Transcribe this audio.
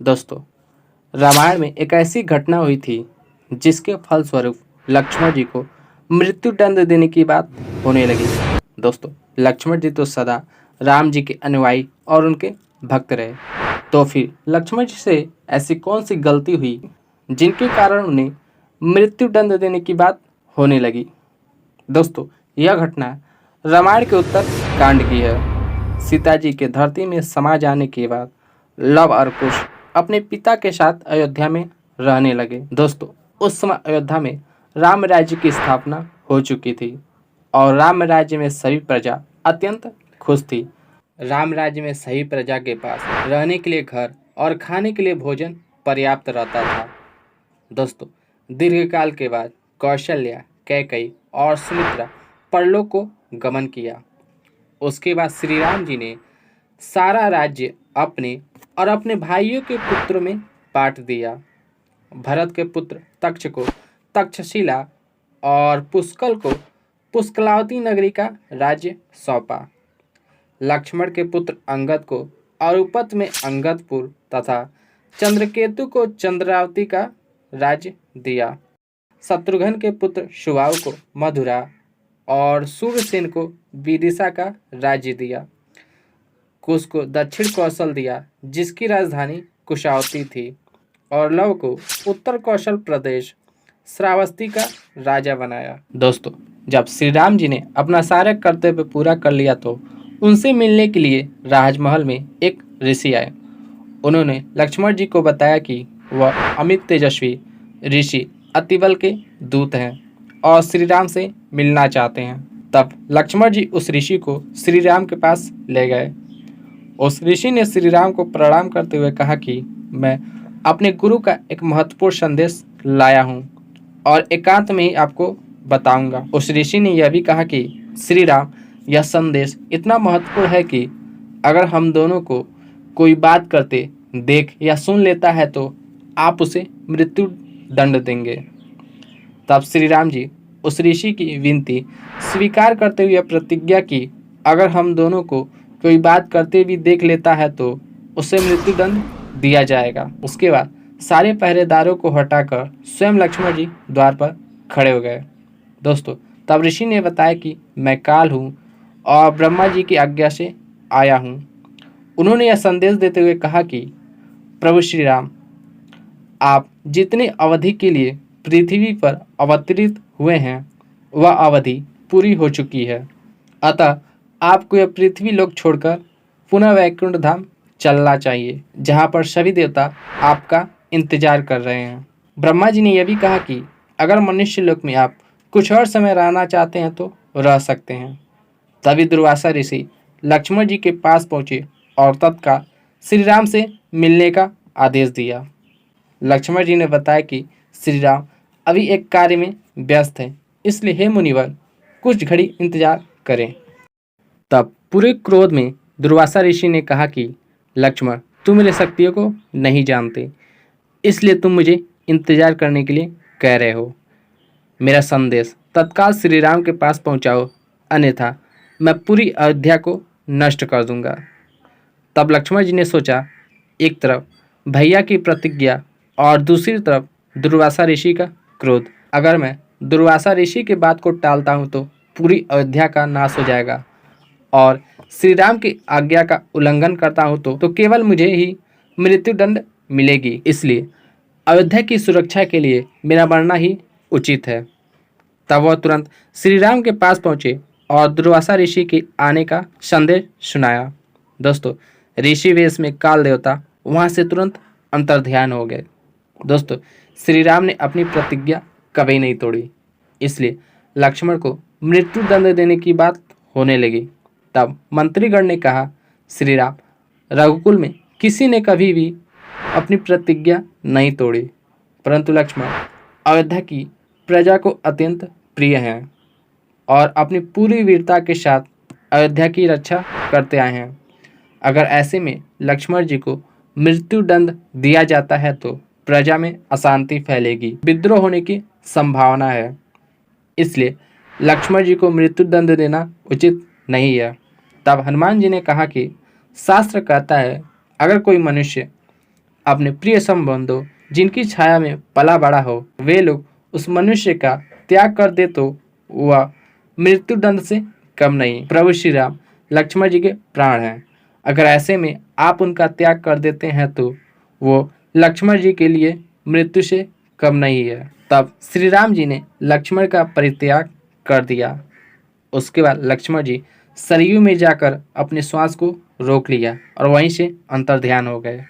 दोस्तों, रामायण में एक ऐसी घटना हुई थी जिसके फलस्वरूप लक्ष्मण जी को मृत्यु दंड देने की बात होने लगी। दोस्तों, लक्ष्मण जी तो सदा राम जी के अनुयायी और उनके भक्त रहे। तो फिर लक्ष्मण जी से ऐसी कौन सी गलती हुई जिनके कारण उन्हें मृत्यु दंड देने की बात होने लगी। दोस्तों, यह घटना रामायण के उत्तर कांड की है। सीता जी के धरती में समा जाने के बाद लव और कुश अपने पिता के साथ अयोध्या में रहने लगे। दोस्तों, उस समय अयोध्या में राम राज्य की स्थापना हो चुकी थी और राम राज्य में सभी प्रजा अत्यंत खुश थी। राम राज्य में सभी प्रजा के पास रहने के लिए घर और खाने के लिए भोजन पर्याप्त रहता था। दोस्तों, दीर्घकाल के बाद कौशल्या, कैकेयी और सुमित्रा परलोक को गमन किया। उसके बाद श्री राम जी ने सारा राज्य अपने और अपने भाइयों के पुत्रों में बांट दिया। भरत के पुत्र तक्ष को तक्षशिला और पुष्कल को पुष्कलावती नगरी का राज्य सौंपा। लक्ष्मण के पुत्र अंगद को औरुपत में अंगदपुर तथा चंद्रकेतु को चंद्रावती का राज्य दिया। शत्रुघ्न के पुत्र सुबाहु को मथुरा और सूर्यसेन को विदिशा का राज्य दिया। कुश को दक्षिण कौशल दिया, जिसकी राजधानी कुशावती थी, और लव को उत्तर कौशल प्रदेश श्रावस्ती का राजा बनाया। दोस्तों, जब श्री राम जी ने अपना सारा कर्तव्य पूरा कर लिया तो उनसे मिलने के लिए राजमहल में एक ऋषि आए। उन्होंने लक्ष्मण जी को बताया कि वह अमित तेजस्वी ऋषि अतिबल के दूत हैं और श्री राम से मिलना चाहते हैं। तब लक्ष्मण जी उस ऋषि को श्री राम के पास ले गए। उस ऋषि ने श्री राम को प्रणाम करते हुए कहा कि मैं अपने गुरु का एक महत्वपूर्ण संदेश लाया हूँ और एकांत में ही आपको बताऊंगा। उस ऋषि ने यह भी कहा कि श्री राम, यह संदेश इतना महत्वपूर्ण है कि अगर हम दोनों को कोई बात करते देख या सुन लेता है तो आप उसे मृत्यु दंड देंगे। तब श्री राम जी उस ऋषि की विनती स्वीकार करते हुए प्रतिज्ञा की, अगर हम दोनों को कोई बात करते भी देख लेता है तो उसे मृत्युदंड दिया जाएगा। उसके बाद सारे पहरेदारों को हटाकर स्वयं लक्ष्मण जी द्वार पर खड़े हो गए। दोस्तों, तब ऋषि ने बताया कि मैं काल हूँ और ब्रह्मा जी की आज्ञा से आया हूँ। उन्होंने यह संदेश देते हुए कहा कि प्रभु श्री राम, आप जितने अवधि के लिए पृथ्वी पर अवतरित हुए हैं वह अवधि पूरी हो चुकी है, अतः आपको यह पृथ्वी लोक छोड़कर पुनः वैकुंठ धाम चलना चाहिए, जहाँ पर सभी देवता आपका इंतजार कर रहे हैं। ब्रह्मा जी ने यह भी कहा कि अगर मनुष्य लोक में आप कुछ और समय रहना चाहते हैं तो रह सकते हैं। तभी दुर्वासा ऋषि लक्ष्मण जी के पास पहुँचे और तत्काल श्री राम से मिलने का आदेश दिया। लक्ष्मण जी ने बताया कि श्री राम अभी एक कार्य में व्यस्त हैं, इसलिए हे मुनिवर, कुछ घड़ी इंतजार करें। तब पूरे क्रोध में दुर्वासा ऋषि ने कहा कि लक्ष्मण, तुम मेरी शक्तियों को नहीं जानते, इसलिए तुम मुझे इंतजार करने के लिए कह रहे हो। मेरा संदेश तत्काल श्री राम के पास पहुंचाओ, अन्यथा मैं पूरी अयोध्या को नष्ट कर दूंगा। तब लक्ष्मण जी ने सोचा, एक तरफ भैया की प्रतिज्ञा और दूसरी तरफ दुर्वासा ऋषि का क्रोध। अगर मैं दुर्वासा ऋषि की बात को टालता हूँ तो पूरी अयोध्या का नाश हो जाएगा, और श्री राम की आज्ञा का उल्लंघन करता हूँ तो केवल मुझे ही मृत्युदंड मिलेगी। इसलिए अयोध्या की सुरक्षा के लिए मेरा मरना ही उचित है। तब वह तुरंत श्री राम के पास पहुँचे और दुर्वासा ऋषि के आने का संदेश सुनाया। दोस्तों, ऋषि वेश में काल देवता वहाँ से तुरंत अंतर्ध्यान हो गए। दोस्तों, श्री राम ने अपनी प्रतिज्ञा कभी नहीं तोड़ी, इसलिए लक्ष्मण को मृत्यु दंड देने की बात होने लगी। तब मंत्रीगण ने कहा, श्री राम, रघुकुल में किसी ने कभी भी अपनी प्रतिज्ञा नहीं तोड़ी, परंतु लक्ष्मण अयोध्या की प्रजा को अत्यंत प्रिय हैं और अपनी पूरी वीरता के साथ अयोध्या की रक्षा करते आए हैं। अगर ऐसे में लक्ष्मण जी को मृत्यु दंड दिया जाता है तो प्रजा में अशांति फैलेगी, विद्रोह होने की संभावना है, इसलिए लक्ष्मण जी को मृत्यु दंड देना उचित नहीं है। तब हनुमान जी ने कहा कि शास्त्र कहता है, अगर कोई मनुष्य अपने प्रिय संबंधों, जिनकी छाया में पला बड़ा हो, वे लोग उस मनुष्य का त्याग कर दे तो वह मृत्यु दंड से कम नहीं। प्रभु श्री राम लक्ष्मण जी के प्राण हैं। अगर ऐसे में आप उनका त्याग कर देते हैं तो वो लक्ष्मण जी के लिए मृत्यु से कम नहीं है। तब श्री राम जी ने लक्ष्मण का परित्याग कर दिया। उसके बाद लक्ष्मण जी सरयू में जाकर अपने श्वास को रोक लिया और वहीं से अंतर्ध्यान हो गए।